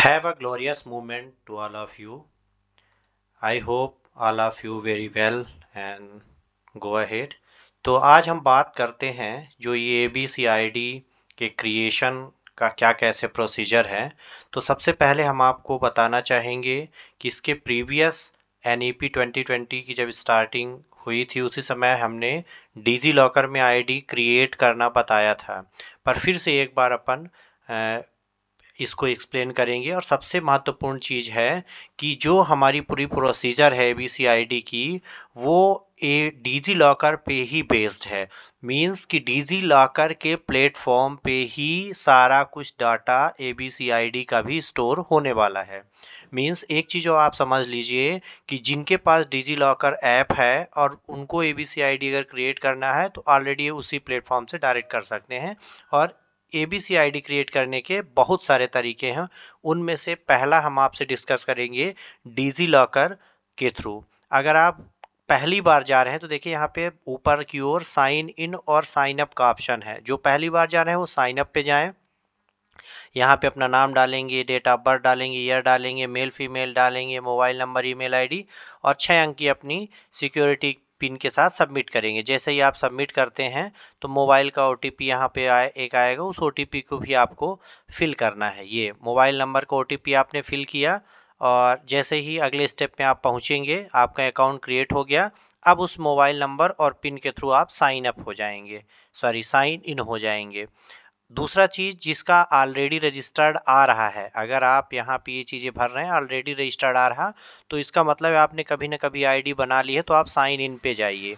Have a glorious moment to all of you. I hope all of you very well and go ahead. तो आज हम बात करते हैं जो ये ABCID के क्रिएशन का क्या कैसे प्रोसीजर है। तो सबसे पहले हम आपको बताना चाहेंगे कि इसके प्रीवियस NEP 2020 की जब स्टार्टिंग हुई थी उसी समय हमने डिजी लॉकर में आईडी क्रिएट करना बताया था। पर फिर से एक बार अपन इसको एक्सप्लेन करेंगे। और सबसे महत्वपूर्ण चीज़ है कि जो हमारी पूरी प्रोसीजर है ABCID की वो डिजी लॉकर पे ही बेस्ड है। मींस कि डिजी लॉकर के प्लेटफॉर्म पे ही सारा कुछ डाटा ABCID का भी स्टोर होने वाला है। मींस एक चीज़ और आप समझ लीजिए कि जिनके पास डिजी लॉकर ऐप है और उनको ABCID अगर क्रिएट करना है तो ऑलरेडी उसी प्लेटफॉर्म से डायरेक्ट कर सकते हैं। और ABCID क्रिएट करने के बहुत सारे तरीके हैं, उनमें से पहला हम आपसे डिस्कस करेंगे डिजी लॉकर के थ्रू। अगर आप पहली बार जा रहे हैं तो देखिए यहाँ पे ऊपर की ओर साइन इन और साइन अप का ऑप्शन है। जो पहली बार जा रहे हैं वो साइन अप पे जाएं। यहाँ पे अपना नाम डालेंगे, डेट ऑफ बर्थ डालेंगे, ईयर डालेंगे, मेल फीमेल डालेंगे, मोबाइल नंबर, ईमेल आईडी और 6 अंक की अपनी सिक्योरिटी पिन के साथ सबमिट करेंगे। जैसे ही आप सबमिट करते हैं तो मोबाइल का OTP यहाँ पे एक आएगा, उस OTP को भी आपको फिल करना है। ये मोबाइल नंबर का OTP आपने फिल किया और जैसे ही अगले स्टेप में आप पहुँचेंगे आपका अकाउंट क्रिएट हो गया। अब उस मोबाइल नंबर और पिन के थ्रू आप साइन अप हो जाएंगे, साइन इन हो जाएंगे। दूसरा चीज़ जिसका ऑलरेडी रजिस्टर्ड आ रहा है, अगर आप यहाँ पे ये चीज़ें भर रहे हैं ऑलरेडी रजिस्टर्ड आ रहा तो इसका मतलब है आपने कभी ना कभी आईडी बना ली है, तो आप साइन इन पे जाइए।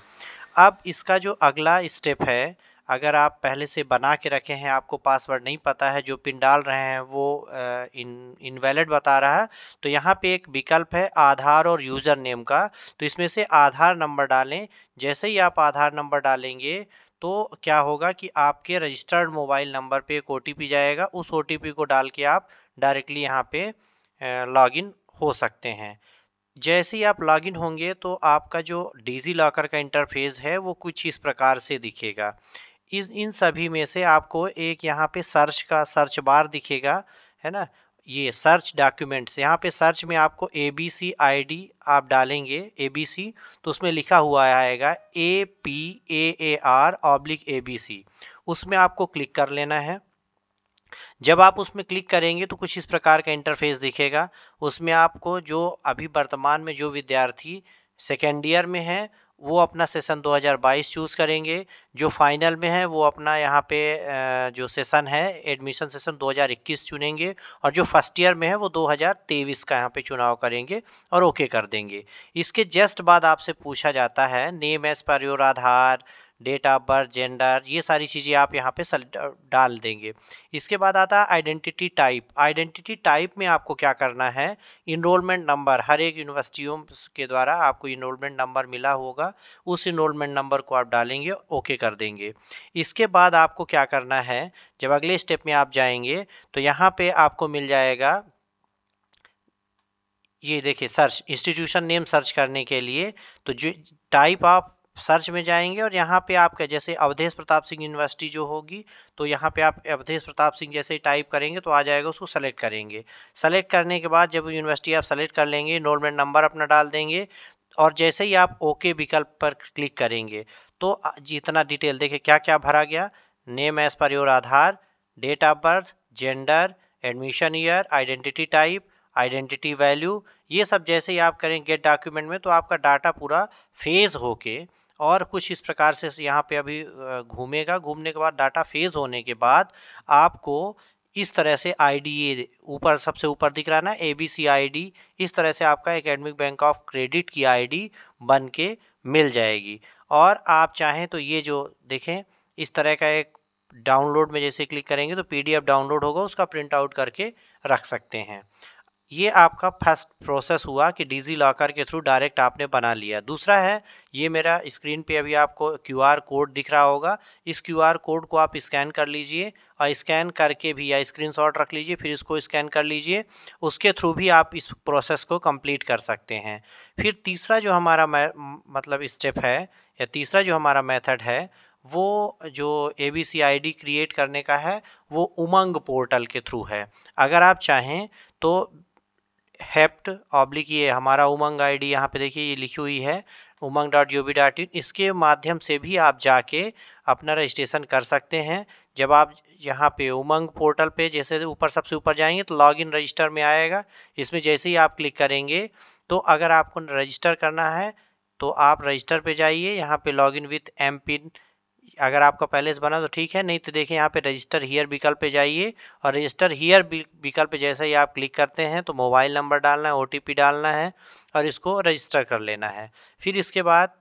अब इसका जो अगला स्टेप है, अगर आप पहले से बना के रखे हैं, आपको पासवर्ड नहीं पता है, जो पिन डाल रहे हैं वो इनवैलिड बता रहा है, तो यहाँ पे एक विकल्प है आधार और यूज़र नेम का। तो इसमें से आधार नंबर डालें। जैसे ही आप आधार नंबर डालेंगे तो क्या होगा कि आपके रजिस्टर्ड मोबाइल नंबर पे एक OTP जाएगा। उस OTP को डाल के आप डायरेक्टली यहाँ पे लॉगिन हो सकते हैं। जैसे ही आप लॉगिन होंगे तो आपका जो डिजी लॉकर का इंटरफेस है वो कुछ इस प्रकार से दिखेगा। इन सभी में से आपको एक यहाँ पे सर्च बार दिखेगा, है ना। ये सर्च डॉक्यूमेंट्स, यहाँ पे सर्च में आपको ABCID आप डालेंगे ABC, तो उसमें लिखा हुआ आएगा APAAR/ABC, उसमें आपको क्लिक कर लेना है। जब आप उसमें क्लिक करेंगे तो कुछ इस प्रकार का इंटरफेस दिखेगा। उसमें आपको जो अभी वर्तमान में जो विद्यार्थी सेकेंड ईयर में है वो अपना सेशन 2022 चूज़ करेंगे। जो फाइनल में है वो अपना यहाँ पे जो सेशन है एडमिशन सेशन 2021 चुनेंगे। और जो फर्स्ट ईयर में है वो 2023 का यहाँ पे चुनाव करेंगे और ओके कर देंगे। इसके जस्ट बाद आपसे पूछा जाता है name as per your Aadhaar, date of birth, gender, ये सारी चीज़ें आप यहाँ पे डाल देंगे। इसके बाद आता है आइडेंटिटी टाइप। आइडेंटिटी टाइप में आपको क्या करना है, इनरोलमेंट नंबर, हर एक यूनिवर्सिटियों के द्वारा आपको इनरोलमेंट नंबर मिला होगा, उस इनरोलमेंट नंबर को आप डालेंगे, ओके कर देंगे। इसके बाद आपको क्या करना है, जब अगले स्टेप में आप जाएंगे तो यहाँ पे आपको मिल जाएगा, ये देखिए सर्च इंस्टीट्यूशन नेम सर्च करने के लिए, तो जो टाइप आप सर्च में जाएंगे और यहाँ पे आपका जैसे अवधेश प्रताप सिंह यूनिवर्सिटी जो होगी तो यहाँ पे आप अवधेश प्रताप सिंह जैसे ही टाइप करेंगे तो आ जाएगा, उसको सेलेक्ट करेंगे। सेलेक्ट करने के बाद जब यूनिवर्सिटी आप सेलेक्ट कर लेंगे, इनरोलमेंट नंबर अपना डाल देंगे और जैसे ही आप ओके विकल्प पर क्लिक करेंगे तो जितना डिटेल देखिए क्या क्या भरा गया, name as per your Aadhaar, date of birth, gender, admission year, identity type, identity value, ये सब जैसे ही आप करें गेट डॉक्यूमेंट में तो आपका डाटा पूरा फेज होके और कुछ इस प्रकार से यहाँ पे अभी घूमेगा। घूमने के बाद डाटा फेज होने के बाद आपको इस तरह से आईडी ऊपर सबसे ऊपर दिख रहा है ना ABCID, इस तरह से आपका एकेडमिक बैंक ऑफ क्रेडिट की आईडी बन के मिल जाएगी। और आप चाहें तो ये जो देखें इस तरह का एक डाउनलोड में जैसे क्लिक करेंगे तो PDF डाउनलोड होगा, उसका प्रिंट आउट करके रख सकते हैं। ये आपका फर्स्ट प्रोसेस हुआ कि डिजी लॉकर के थ्रू डायरेक्ट आपने बना लिया। दूसरा है, ये मेरा स्क्रीन पे अभी आपको QR कोड दिख रहा होगा, इस QR कोड को आप स्कैन कर लीजिए और स्कैन करके भी या स्क्रीनशॉट रख लीजिए, फिर इसको स्कैन कर लीजिए, उसके थ्रू भी आप इस प्रोसेस को कंप्लीट कर सकते हैं। फिर तीसरा जो हमारा मतलब स्टेप है या तीसरा जो हमारा मेथड है वो जो ABCID क्रिएट करने का है वो उमंग पोर्टल के थ्रू है। अगर आप चाहें तो हेप्ट ऑब्लिक ये हमारा उमंग आईडी यहाँ पे देखिए ये लिखी हुई है umang.gov.in, इसके माध्यम से भी आप जाके अपना रजिस्ट्रेशन कर सकते हैं। जब आप यहाँ पे उमंग पोर्टल पे जैसे ऊपर सबसे ऊपर जाएंगे तो लॉग इन रजिस्टर में आएगा। इसमें जैसे ही आप क्लिक करेंगे तो अगर आपको रजिस्टर करना है तो आप रजिस्टर पे जाइए, यहाँ पे log in with M pin अगर आपका पहले से बना तो ठीक है, नहीं तो देखिए यहाँ पे रजिस्टर हियर विकल्प पे जाइए और रजिस्टर हियर विकल्प पे जैसे ही आप क्लिक करते हैं तो मोबाइल नंबर डालना है, OTP डालना है और इसको रजिस्टर कर लेना है। फिर इसके बाद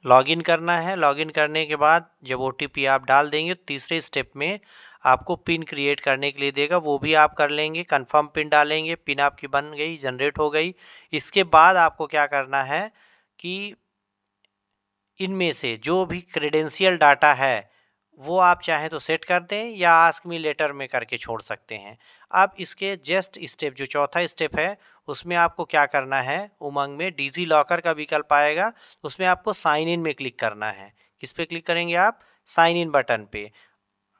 लॉगिन करना है। लॉगिन करने के बाद जब OTP आप डाल देंगे तो तीसरे स्टेप में आपको पिन क्रिएट करने के लिए देगा, वो भी आप कर लेंगे। कंफर्म पिन डालेंगे, पिन आपकी बन गई, जनरेट हो गई। इसके बाद आपको क्या करना है कि इनमें से जो भी क्रेडेंशियल डाटा है वो आप चाहें तो सेट कर दें या आस्क मी लेटर में करके छोड़ सकते हैं। अब इसके जस्ट स्टेप जो चौथा स्टेप है उसमें आपको क्या करना है, उमंग में डिजी लॉकर का विकल्प आएगा, उसमें आपको साइन इन में क्लिक करना है। किस पे क्लिक करेंगे आप? साइन इन बटन पे।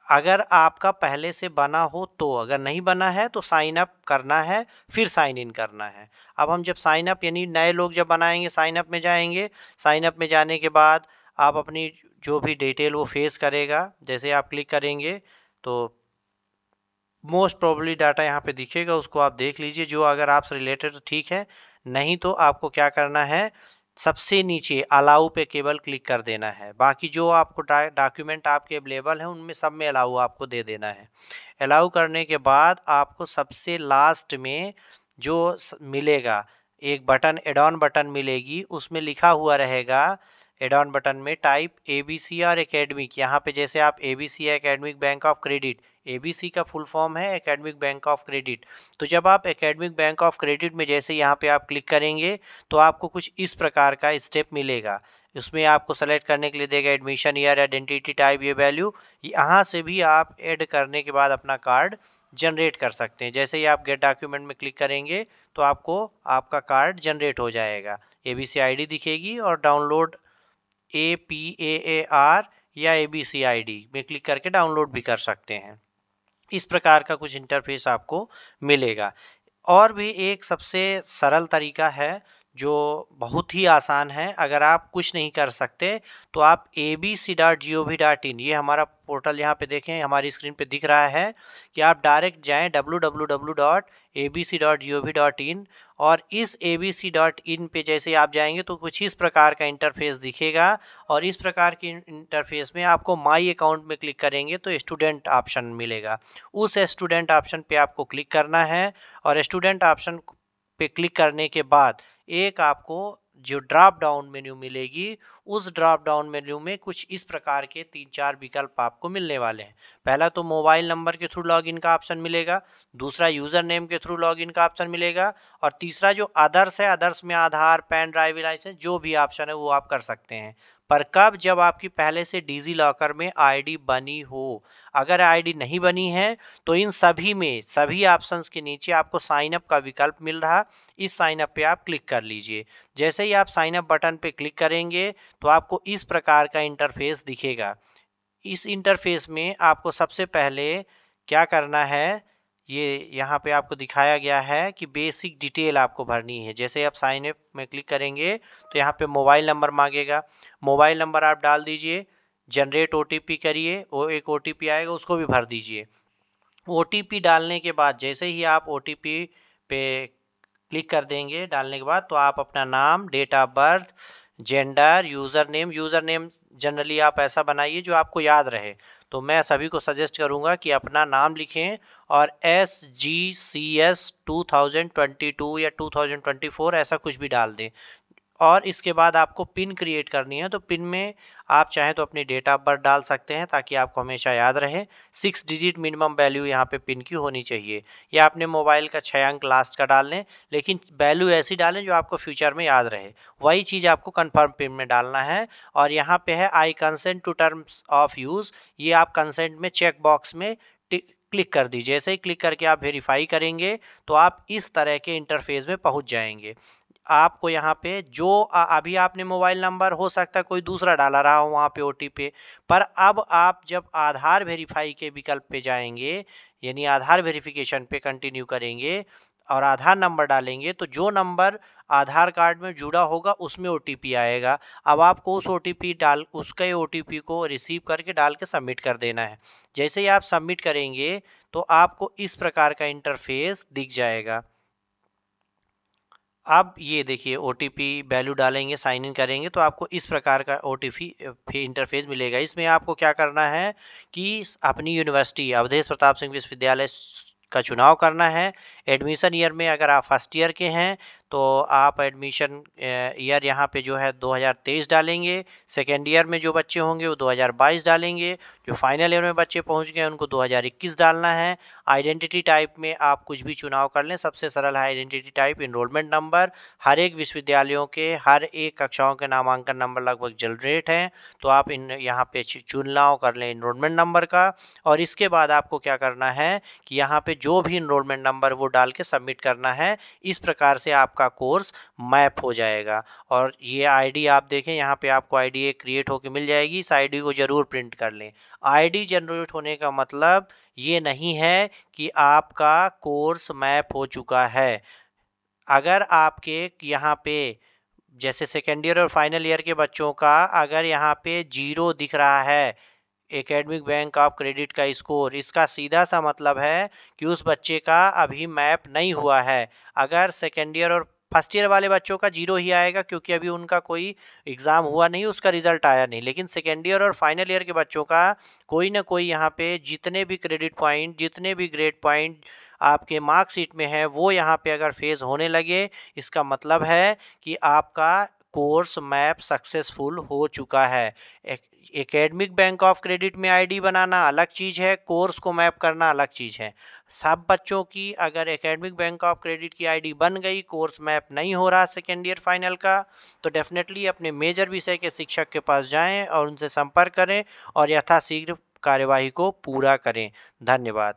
अगर आपका पहले से बना हो तो, अगर नहीं बना है तो साइन अप करना है फिर साइन इन करना है। अब हम जब साइन अप यानी नए लोग जब बनाएंगे साइन अप में जाएंगे, साइन अप में जाने के बाद आप अपनी जो भी डिटेल वो फेस करेगा, जैसे आप क्लिक करेंगे तो मोस्ट प्रोबेबली डाटा यहाँ पे दिखेगा, उसको आप देख लीजिए। जो अगर आपसे रिलेटेड तो ठीक है, नहीं तो आपको क्या करना है, सबसे नीचे अलाउ पे केवल क्लिक कर देना है। बाकी जो आपको डॉक्यूमेंट आपके अवेलेबल हैं उनमें सब में अलाउ आपको दे देना है। अलाउ करने के बाद आपको सबसे लास्ट में जो मिलेगा एक बटन, एड ऑन बटन मिलेगी, उसमें लिखा हुआ रहेगा एड ऑन बटन में टाइप ABC और एकेडमिक। यहाँ पे जैसे आप ABC academic bank of credit, ABC का फुल फॉर्म है एकेडमिक बैंक ऑफ क्रेडिट। तो जब आप एकेडमिक बैंक ऑफ क्रेडिट में जैसे यहाँ पे आप क्लिक करेंगे तो आपको कुछ इस प्रकार का स्टेप मिलेगा। उसमें आपको सेलेक्ट करने के लिए देगा एडमिशन ईयर, आइडेंटिटी टाइप, ये वैल्यू। यहाँ से भी आप ऐड करने के बाद अपना कार्ड जनरेट कर सकते हैं। जैसे ही आप गेट डॉक्यूमेंट में क्लिक करेंगे तो आपको आपका कार्ड जनरेट हो जाएगा, ABCID दिखेगी और डाउनलोड APAAR या ABCID में क्लिक करके डाउनलोड भी कर सकते हैं। इस प्रकार का कुछ इंटरफेस आपको मिलेगा। और भी एक सबसे सरल तरीका है जो बहुत ही आसान है। अगर आप कुछ नहीं कर सकते तो आप abc.gov.in, ये हमारा पोर्टल यहाँ पे देखें हमारी स्क्रीन पे दिख रहा है कि आप डायरेक्ट जाएं www.abc.gov.in और इस abc.in पे जैसे आप जाएंगे तो कुछ इस प्रकार का इंटरफेस दिखेगा। और इस प्रकार के इंटरफेस में आपको माई अकाउंट में क्लिक करेंगे तो स्टूडेंट ऑप्शन मिलेगा। उस स्टूडेंट ऑप्शन पे आपको क्लिक करना है और स्टूडेंट ऑप्शन पे क्लिक करने के बाद एक आपको जो ड्रॉप डाउन मेन्यू मिलेगी, उस ड्रॉप डाउन मेन्यू में कुछ इस प्रकार के 3-4 विकल्प आपको मिलने वाले हैं। पहला तो मोबाइल नंबर के थ्रू लॉगिन का ऑप्शन मिलेगा, दूसरा यूजर नेम के थ्रू लॉगिन का ऑप्शन मिलेगा और तीसरा जो अदर्स है, अदर्स में आधार, पैन, ड्राइविंग लाइसेंस जो भी ऑप्शन है वो आप कर सकते हैं। पर कब? जब आपकी पहले से डिजी लॉकर में आईडी बनी हो। अगर आईडी नहीं बनी है तो इन सभी में सभी ऑप्शंस के नीचे आपको साइन अप का विकल्प मिल रहा, इस साइन अप पे आप क्लिक कर लीजिए। जैसे ही आप साइन अप बटन पे क्लिक करेंगे तो आपको इस प्रकार का इंटरफेस दिखेगा। इस इंटरफेस में आपको सबसे पहले क्या करना है, ये यहाँ पे आपको दिखाया गया है कि बेसिक डिटेल आपको भरनी है। जैसे आप साइन अप में क्लिक करेंगे तो यहाँ पे मोबाइल नंबर मांगेगा, मोबाइल नंबर आप डाल दीजिए, जनरेट OTP करिए, वो एक OTP आएगा उसको भी भर दीजिए। OTP डालने के बाद जैसे ही आप OTP पे क्लिक कर देंगे डालने के बाद तो आप अपना नाम, date of birth, gender, user name generally आप ऐसा बनाइए जो आपको याद रहे। तो मैं सभी को सजेस्ट करूंगा कि अपना नाम लिखें और SGCS 2022 या 2024 ऐसा कुछ भी डाल दें। और इसके बाद आपको पिन क्रिएट करनी है तो पिन में आप चाहें तो अपनी डेट ऑफ बर्थ डाल सकते हैं ताकि आपको हमेशा याद रहे। 6 डिजिट मिनिमम वैल्यू यहाँ पे पिन की होनी चाहिए, या अपने मोबाइल का 6 अंक लास्ट का डाल लें, लेकिन वैल्यू ऐसी डालें जो आपको फ्यूचर में याद रहे। वही चीज़ आपको कन्फर्म पिन में डालना है। और यहाँ पे है I consent to terms of use, ये आप कंसेंट में चेक बॉक्स में क्लिक कर दीजिए। जैसे ही क्लिक करके आप वेरीफाई करेंगे तो आप इस तरह के इंटरफेस में पहुँच जाएंगे। आपको यहाँ पे जो अभी आपने मोबाइल नंबर हो सकता है कोई दूसरा डाला रहा हो वहाँ पे ओटीपी, पर अब आप जब आधार वेरीफाई के विकल्प पे जाएंगे, यानी आधार वेरिफिकेशन पे कंटिन्यू करेंगे और आधार नंबर डालेंगे, तो जो नंबर आधार कार्ड में जुड़ा होगा उसमें ओटीपी आएगा। अब आपको उस उसके ओटीपी को रिसीव करके डाल के सबमिट कर देना है। जैसे ही आप सबमिट करेंगे तो आपको इस प्रकार का इंटरफेस दिख जाएगा। अब ये देखिए ओटीपी वैल्यू डालेंगे, साइन इन करेंगे तो आपको इस प्रकार का ओटीपी इंटरफेस मिलेगा। इसमें आपको क्या करना है कि अपनी यूनिवर्सिटी अवधेश प्रताप सिंह विश्वविद्यालय का चुनाव करना है। एडमिशन ईयर में अगर आप फर्स्ट ईयर के हैं तो आप एडमिशन ईयर यहाँ पे जो है 2023 डालेंगे। सेकेंड ईयर में जो बच्चे होंगे वो 2022 डालेंगे। जो फाइनल ईयर में बच्चे पहुँच गए उनको 2021 डालना है। आइडेंटिटी टाइप में आप कुछ भी चुनाव कर लें, सबसे सरल है आइडेंटिटी टाइप। इनरोलमेंट नंबर, हर एक विश्वविद्यालयों के हर एक कक्षाओं के नामांकन नंबर लगभग जनरेट हैं, तो आप इन यहाँ पे चुनाव कर लें इनरोलमेंट नंबर का। और इसके बाद आपको क्या करना है कि यहाँ पे जो भी इनरोलमेंट नंबर वो डाल के सबमिट करना है। इस प्रकार से आपका कोर्स मैप हो जाएगा। और ये आईडी आप देखें, यहाँ पे आपको आईडी एक क्रिएट होकर मिल जाएगी। इस आईडी को जरूर प्रिंट कर लें। आईडी जनरेट होने का मतलब ये नहीं है कि आपका कोर्स मैप हो चुका है। अगर आपके यहाँ पे जैसे सेकेंड ईयर और फाइनल ईयर के बच्चों का अगर यहाँ पे 0 दिख रहा है एकेडमिक बैंक ऑफ क्रेडिट का स्कोर, इसका सीधा सा मतलब है कि उस बच्चे का अभी मैप नहीं हुआ है। अगर सेकेंड ईयर और फर्स्ट ईयर वाले बच्चों का 0 ही आएगा क्योंकि अभी उनका कोई एग्जाम हुआ नहीं, उसका रिजल्ट आया नहीं। लेकिन सेकेंड ईयर और फाइनल ईयर के बच्चों का कोई ना कोई यहाँ पे जितने भी क्रेडिट पॉइंट, जितने भी ग्रेड पॉइंट आपके मार्कशीट में है वो यहाँ पे अगर फेज होने लगे, इसका मतलब है कि आपका कोर्स मैप सक्सेसफुल हो चुका है। एकेडमिक बैंक ऑफ क्रेडिट में आईडी बनाना अलग चीज़ है, कोर्स को मैप करना अलग चीज़ है। सब बच्चों की अगर एकेडमिक बैंक ऑफ क्रेडिट की आईडी बन गई, कोर्स मैप नहीं हो रहा सेकेंड ईयर फाइनल का, तो डेफिनेटली अपने मेजर विषय के शिक्षक के पास जाएं और उनसे संपर्क करें और यथाशीघ्र कार्यवाही को पूरा करें। धन्यवाद।